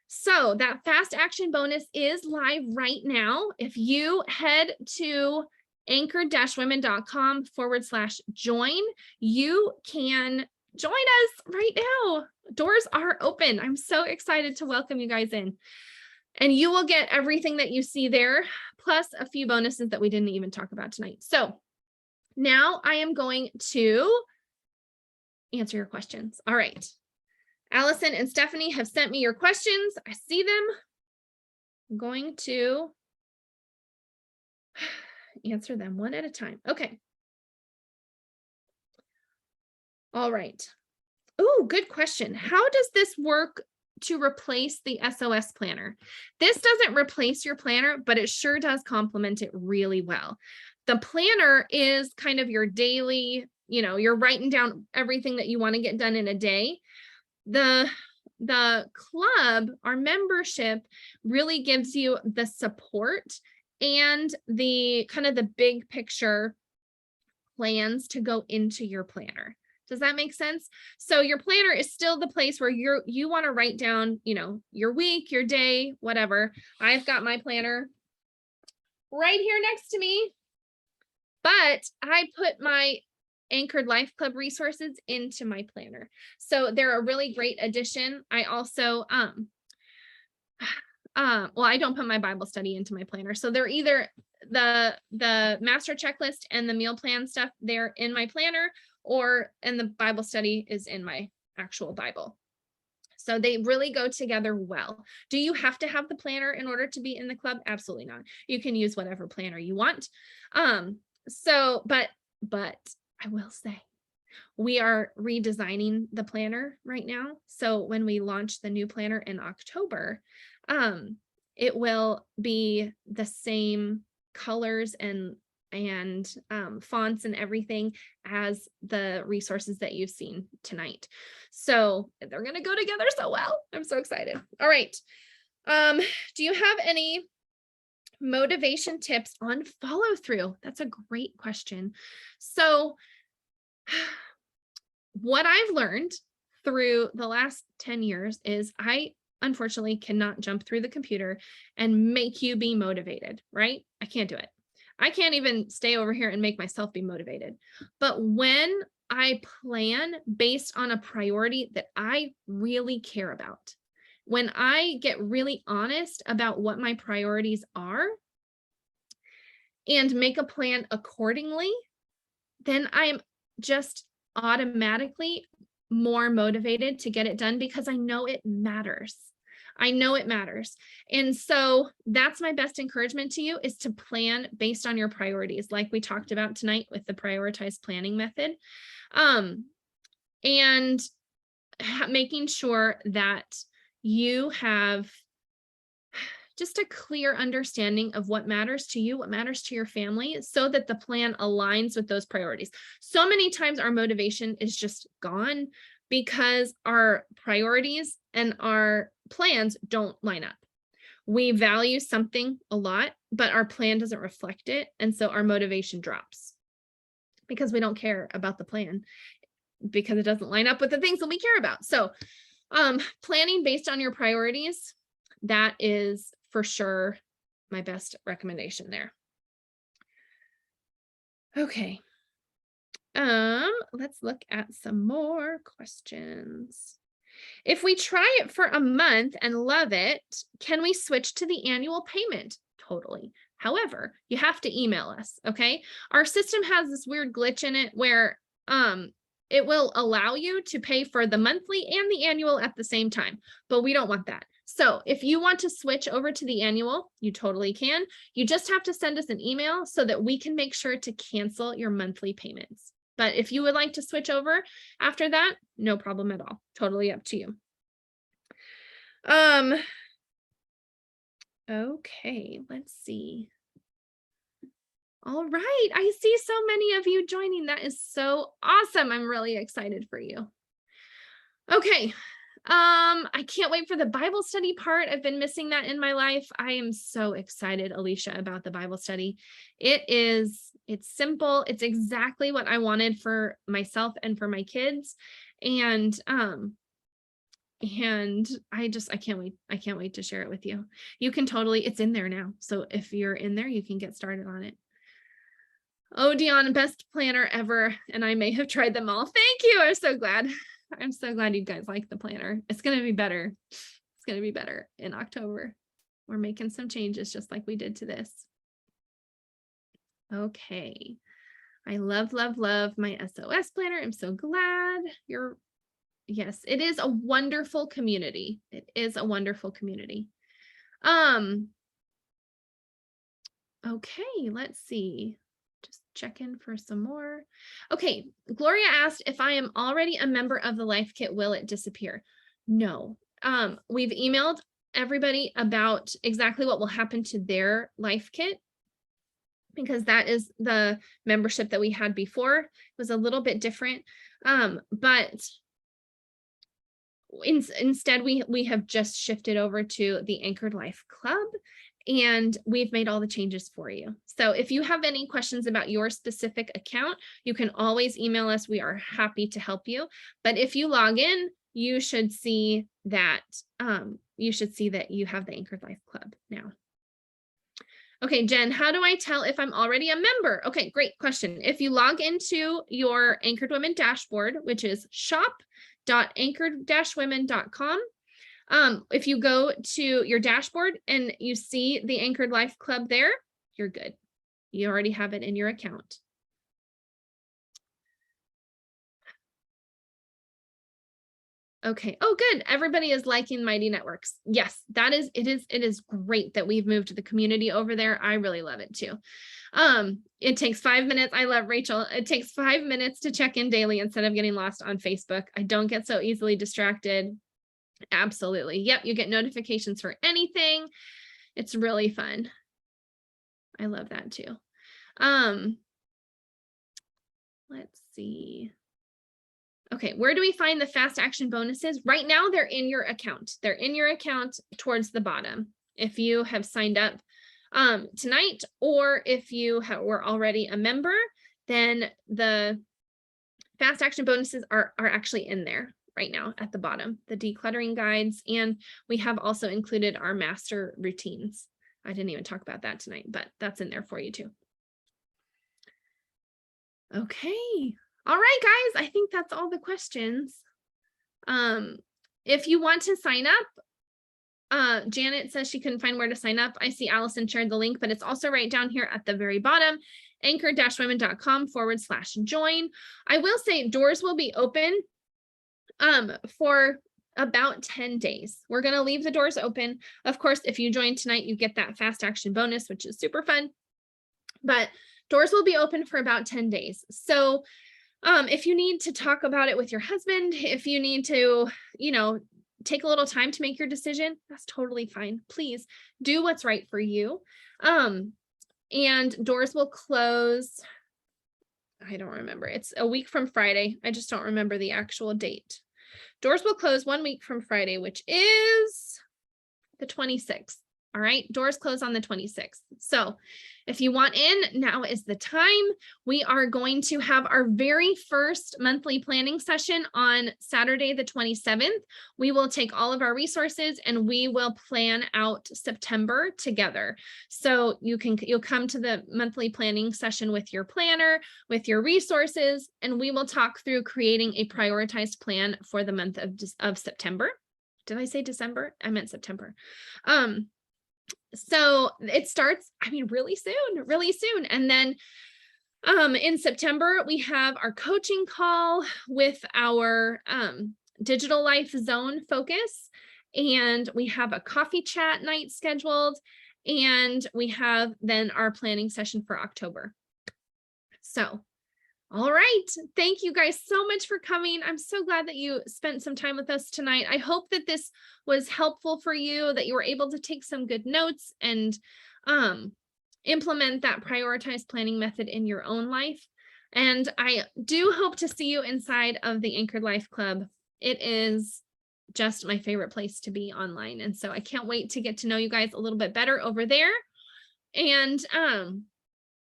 So that fast action bonus is live right now. If you head to anchor-women.com/join, you can join us right now. Doors are open. I'm so excited to welcome you guys in. And you will get everything that you see there, plus a few bonuses that we didn't even talk about tonight. So now I am going to answer your questions. All right. Allison and Stephanie have sent me your questions. I see them. I'm going to answer them one at a time. Okay. All right. Oh, good question. How does this work to replace the SOS planner? This doesn't replace your planner, but it sure does complement it really well. The planner is kind of your daily, you're writing down everything that you want to get done in a day. The club, our membership, really gives you the support and the kind of the big picture plans to go into your planner. Does that make sense? So your planner is still the place where you want to write down, your week, your day, whatever. I've got my planner right here next to me, but I put my Anchored Life Club resources into my planner. So they're a really great addition. I also well, I don't put my Bible study into my planner. So they're either the master checklist and the meal plan stuff, they're in my planner, and the Bible study is in my actual Bible. So they really go together well. Do you have to have the planner in order to be in the club? Absolutely not. You can use whatever planner you want. But I will say, we are redesigning the planner right now. So when we launch the new planner in October, it will be the same colors and fonts and everything as the resources that you've seen tonight. So they're going to go together so well. I'm so excited. All right. Do you have any motivation tips on follow through? That's a great question. So what I've learned through the last 10 years is I unfortunately cannot jump through the computer and make you be motivated, right? I can't do it. I can't even stay over here and make myself be motivated. But when I plan based on a priority that I really care about, when I get really honest about what my priorities are and make a plan accordingly, then I'm just automatically more motivated to get it done because I know it matters. I know it matters. And so that's my best encouragement to you, is to plan based on your priorities, like we talked about tonight with the prioritized planning method. And making sure that you have just a clear understanding of what matters to you, what matters to your family, so that the plan aligns with those priorities. So many times our motivation is just gone because our priorities and our plans don't line up. We value something a lot, but our plan doesn't reflect it. And so our motivation drops because we don't care about the plan, because it doesn't line up with the things that we care about. So planning based on your priorities, that is for sure my best recommendation there. Okay. Let's look at some more questions. If we try it for a month and love it, can we switch to the annual payment? Totally. However, you have to email us, okay? Our system has this weird glitch in it where it will allow you to pay for the monthly and the annual at the same time, but we don't want that. So if you want to switch over to the annual, you totally can. You just have to send us an email so that we can make sure to cancel your monthly payments. But if you would like to switch over after that, no problem at all. Totally up to you. Okay, let's see. All right, I see so many of you joining. That is so awesome. I'm really excited for you. Okay. I can't wait for the Bible study part. I've been missing that in my life. I am so excited, Alicia, about the Bible study. It's simple. It's exactly what I wanted for myself and for my kids. And I can't wait. I can't wait to share it with you. You can totally, it's in there now. So if you're in there, you can get started on it. Oh, Dion, best planner ever. And I may have tried them all. Thank you. I'm so glad. I'm so glad you guys like the planner. It's going to be better. It's going to be better in October. We're making some changes just like we did to this. Okay. I love, love, love my SOS planner. I'm so glad yes, it is a wonderful community. It is a wonderful community. Okay, let's see. Just check in for some more. Okay, Gloria asked if I am already a member of the Life Kit, will it disappear? No. We've emailed everybody about exactly what will happen to their Life Kit, because that is the membership that we had before. It was a little bit different. But instead, we have just shifted over to the Anchored Life Club, and we've made all the changes for you. So if you have any questions about your specific account, you can always email us. We are happy to help you. But if you log in, you should see that you have the Anchored Life Club now. Okay, Jen, how do I tell if I'm already a member? Okay, great question. If you log into your Anchored Women dashboard, which is shop.anchored-women.com, If you go to your dashboard and you see the Anchored Life Club there, you're good. You already have it in your account. Okay. Oh, good. Everybody is liking Mighty Networks. Yes, it is great that we've moved the community over there. I really love it too. It takes 5 minutes. I love Rachel. It takes 5 minutes to check in daily instead of getting lost on Facebook. I don't get so easily distracted. Absolutely. Yep. You get notifications for anything. It's really fun. I love that too. Let's see. Okay, where do we find the fast action bonuses? Right now, they're in your account. They're in your account towards the bottom. If you have signed up tonight, or if you were already a member, then the fast action bonuses are actually in there right now at the bottom, the decluttering guides. And we have also included our master routines. I didn't even talk about that tonight, but that's in there for you too. Okay. All right, guys, I think that's all the questions. If you want to sign up, Janet says she couldn't find where to sign up. I see Allison shared the link, but it's also right down here at the very bottom, anchor-women.com/join. I will say doors will be open for about 10 days. We're going to leave the doors open. Of course, if you join tonight, you get that fast action bonus, which is super fun, but doors will be open for about 10 days. So if you need to talk about it with your husband, if you need to, take a little time to make your decision, that's totally fine. Please do what's right for you. And doors will close. I don't remember. It's a week from Friday. I just don't remember the actual date. Doors will close 1 week from Friday, which is the 26th. All right, doors close on the 26th. So if you want in, now is the time. We are going to have our very first monthly planning session on Saturday, the 27th. We will take all of our resources and we will plan out September together. So you'll come to the monthly planning session with your planner, with your resources, and we will talk through creating a prioritized plan for the month of September. Did I say December? I meant September. So it starts, really soon. And then in September, we have our coaching call with our Digital Life Zone focus. And we have a coffee chat night scheduled. And we have then our planning session for October. So, all right. Thank you guys so much for coming. I'm so glad that you spent some time with us tonight. I hope that this was helpful for you, that you were able to take some good notes and implement that prioritized planning method in your own life. And I do hope to see you inside of the Anchored Life Club. It is just my favorite place to be online. And so I can't wait to get to know you guys a little bit better over there. And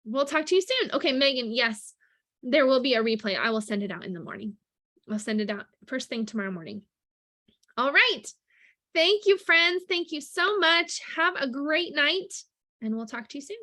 we'll talk to you soon. Okay, Megan, yes. There will be a replay. I will send it out in the morning. I'll send it out first thing tomorrow morning. All right. Thank you, friends. Thank you so much. Have a great night, and we'll talk to you soon.